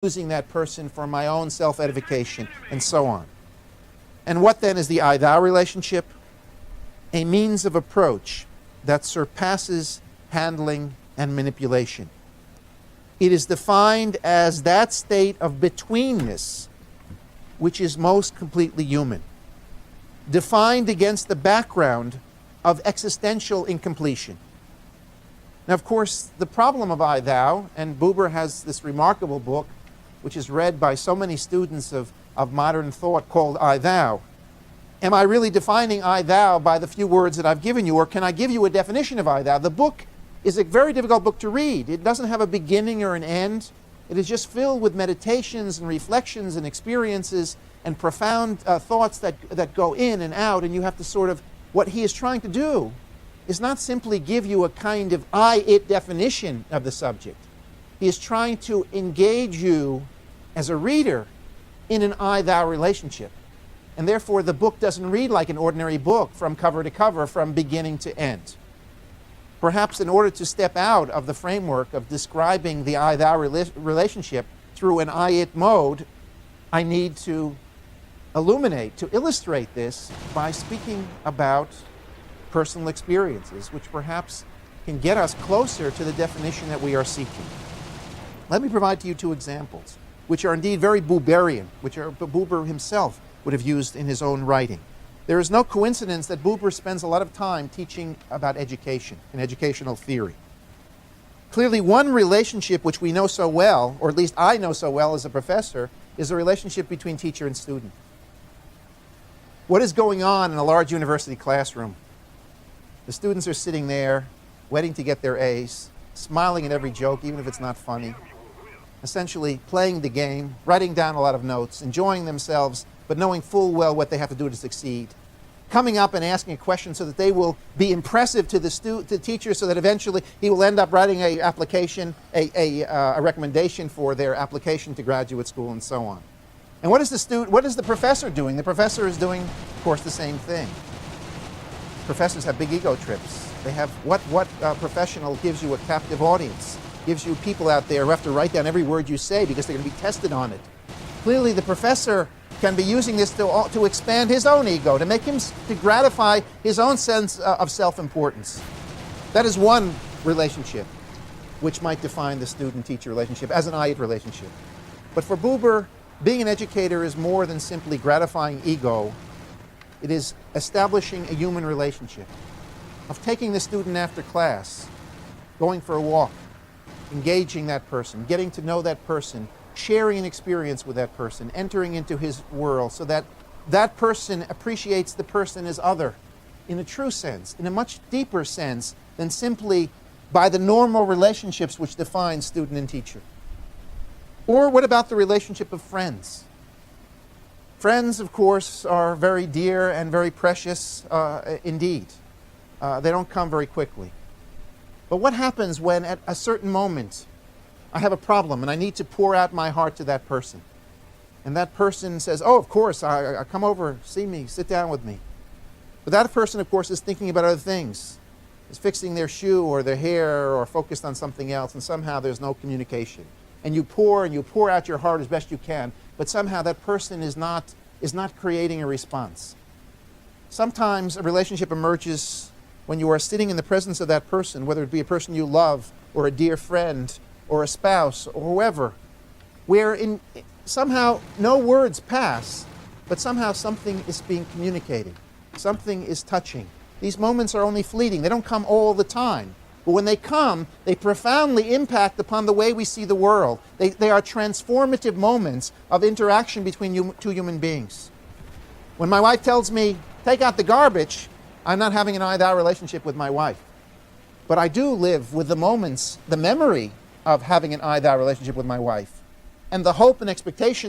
using that person for my own self-edification, and so on. And what then is the I-thou relationship? A means of approach that surpasses handling and manipulation. It is defined as that state of betweenness which is most completely human, defined against the background of existential incompletion. Now, of course, the problem of I-thou, and Buber has this remarkable book, which is read by so many students of modern thought, called I-thou. Am I really defining I-thou by the few words that I've given you, or can I give you a definition of I-thou? The book is a very difficult book to read. It doesn't have a beginning or an end. It is just filled with meditations and reflections and experiences and profound thoughts that go in and out, and you have to sort of, what he is trying to do is not simply give you a kind of I-it definition of the subject. He is trying to engage you as a reader in an I-thou relationship. And therefore, the book doesn't read like an ordinary book from cover to cover, from beginning to end. Perhaps in order to step out of the framework of describing the I-thou relationship through an I-it mode, I need to illuminate, to illustrate this by speaking about personal experiences, which perhaps can get us closer to the definition that we are seeking. Let me provide to you two examples, which are indeed very Buberian, which Buber himself would have used in his own writing. There is no coincidence that Buber spends a lot of time teaching about education and educational theory. Clearly, one relationship which we know so well, or at least I know so well as a professor, is the relationship between teacher and student. What is going on in a large university classroom? The students are sitting there, waiting to get their A's, smiling at every joke, even if it's not funny, essentially playing the game, writing down a lot of notes, enjoying themselves, but knowing full well what they have to do to succeed, coming up and asking a question so that they will be impressive to the teacher, so that eventually he will end up writing a application, a recommendation for their application to graduate school, and so on. And what is the professor doing? The professor is doing, of course, the same thing. Professors have big ego trips. They have what professional gives you a captive audience, gives you people out there who have to write down every word you say because they're going to be tested on it. Clearly, the professor can be using this to expand his own ego, to gratify his own sense of self-importance. That is one relationship which might define the student-teacher relationship as an I-it relationship. But for Buber, being an educator is more than simply gratifying ego. It is establishing a human relationship, of taking the student after class, going for a walk, engaging that person, getting to know that person, sharing an experience with that person, entering into his world so that that person appreciates the person as other in a true sense, in a much deeper sense than simply by the normal relationships which define student and teacher. Or what about the relationship of friends? Friends, of course, are very dear and very precious indeed. They don't come very quickly. But what happens when at a certain moment I have a problem and I need to pour out my heart to that person? And that person says, oh, of course, I come over, see me, sit down with me. But that person, of course, is thinking about other things, is fixing their shoe or their hair or focused on something else, and somehow there's no communication. And you pour out your heart as best you can, but somehow that person is not creating a response. Sometimes a relationship emerges when you are sitting in the presence of that person, whether it be a person you love or a dear friend or a spouse or whoever, where somehow no words pass, but somehow something is being communicated. Something is touching. These moments are only fleeting. They don't come all the time. But when they come, they profoundly impact upon the way we see the world. They are transformative moments of interaction between two human beings. When my wife tells me, take out the garbage, I'm not having an I-thou relationship with my wife. But I do live with the moments, the memory of having an I-thou relationship with my wife, and the hope and expectation that